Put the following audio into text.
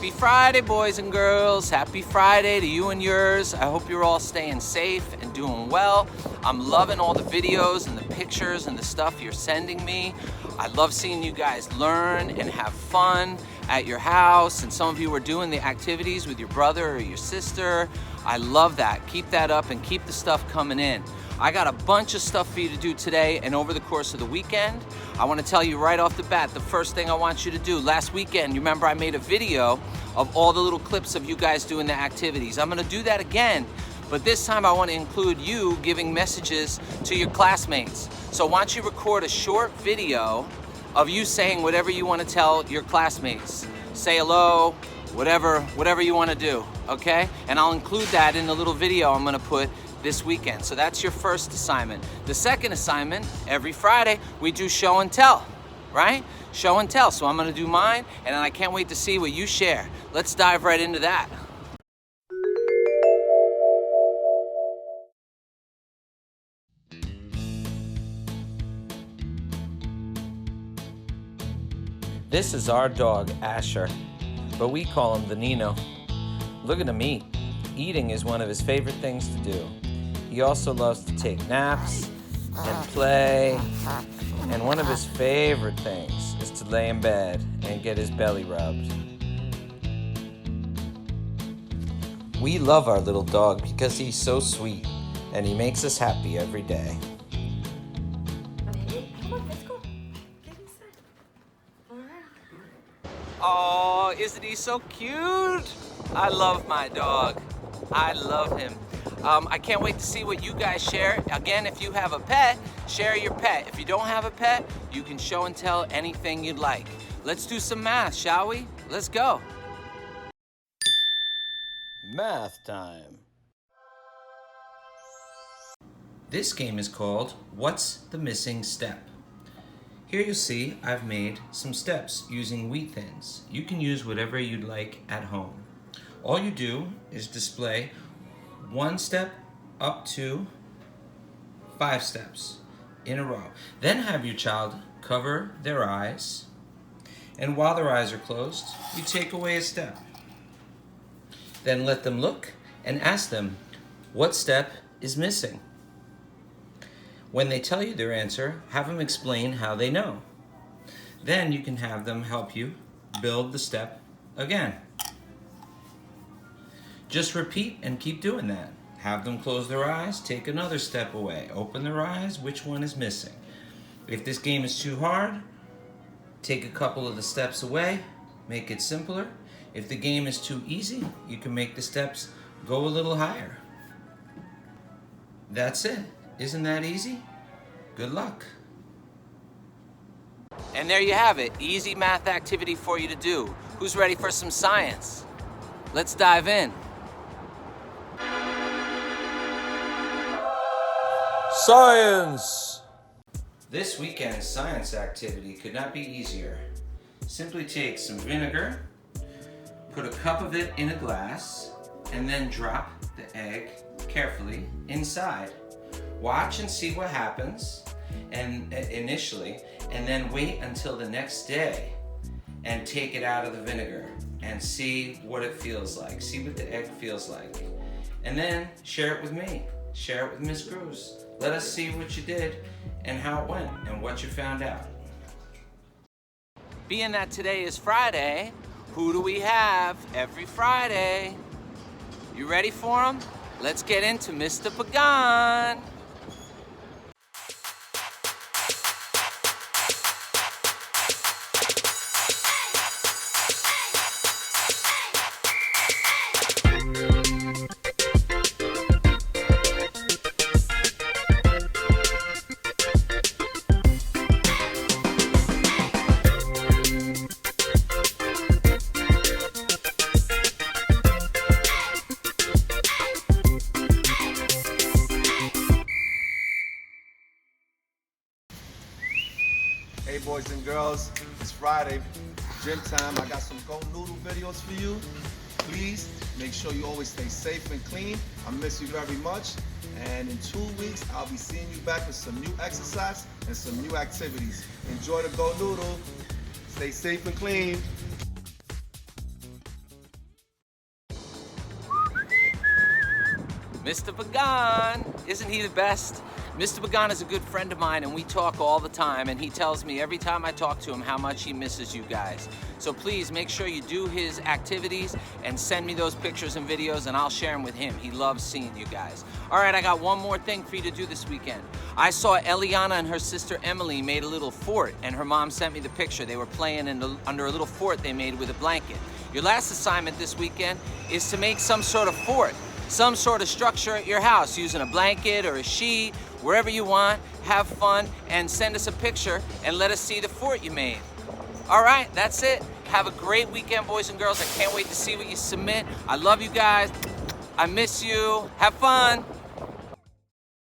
Happy Friday, boys and girls. Happy Friday to you and yours. I hope you're all staying safe and doing well. I'm loving all the videos and the pictures and the stuff you're sending me. I love seeing you guys learn and have fun at your house, and some of you are doing the activities with your brother or your sister. I love that. Keep that up and keep the stuff coming in. I got a bunch of stuff for you to do today and over the course of the weekend. I want to tell you right off the bat, the first thing I want you to do. Last weekend, you remember I made a video of all the little clips of you guys doing the activities. I'm going to do that again, but this time I want to include you giving messages to your classmates. So why don't you record a short video of you saying whatever you want to tell your classmates. Say hello, whatever you want to do, okay? And I'll include that in the little video I'm going to put this weekend. So that's your first assignment. The second assignment, every Friday, we do show and tell, right? Show and tell. So I'm gonna do mine, and I can't wait to see what you share. Let's dive right into that. This is our dog, Asher, but we call him the Nino. Look at him eat. Eating is one of his favorite things to do. He also loves to take naps and play, and one of his favorite things is to lay in bed and get his belly rubbed. We love our little dog because he's so sweet, and he makes us happy every day. Come on, let's go. Get inside. Oh, isn't he so cute? I love my dog. I love him. I can't wait to see what you guys share. Again, if you have a pet, share your pet. If you don't have a pet, you can show and tell anything you'd like. Let's do some math, shall we? Let's go. Math time. This game is called What's the Missing Step? Here you'll see I've made some steps using wheat thins. You can use whatever you'd like at home. All you do is display one step up to 5 steps in a row. Then have your child cover their eyes, and while their eyes are closed, you take away a step. Then let them look and ask them what step is missing. When they tell you their answer, have them explain how they know. Then you can have them help you build the step again. Just repeat and keep doing that. Have them close their eyes, take another step away. Open their eyes, which one is missing? If this game is too hard, take a couple of the steps away, make it simpler. If the game is too easy, you can make the steps go a little higher. That's it. Isn't that easy? Good luck. And there you have it. Easy math activity for you to do. Who's ready for some science? Let's dive in. Science! This weekend's science activity could not be easier. Simply take some vinegar, put a cup of it in a glass, and then drop the egg carefully inside. Watch and see what happens initially, and then wait until the next day and take it out of the vinegar and see what it feels like. See what the egg feels like. And then share it with me. Share it with Miss Cruz. Let us see what you did and how it went and what you found out. Being that today is Friday, who do we have every Friday? You ready for him? Let's get into Mr. Pagan. Hey boys and girls, it's Friday, gym time. I got some Go Noodle videos for you. Please make sure you always stay safe and clean. I miss you very much. And in 2 weeks, I'll be seeing you back with some new exercise and some new activities. Enjoy the Go Noodle. Stay safe and clean. Mr. Pagan, isn't he the best? Mr. Pagan is a good friend of mine and we talk all the time, and he tells me every time I talk to him how much he misses you guys. So please make sure you do his activities and send me those pictures and videos and I'll share them with him. He loves seeing you guys. All right, I got one more thing for you to do this weekend. I saw Eliana and her sister Emily made a little fort, and her mom sent me the picture. They were playing under a little fort they made with a blanket. Your last assignment this weekend is to make some sort of fort, some sort of structure at your house using a blanket or a sheet, wherever you want. Have fun and send us a picture and let us see the fort you made. All right, that's it. Have a great weekend, boys and girls. I can't wait to see what you submit. I love you guys. I miss you. Have fun.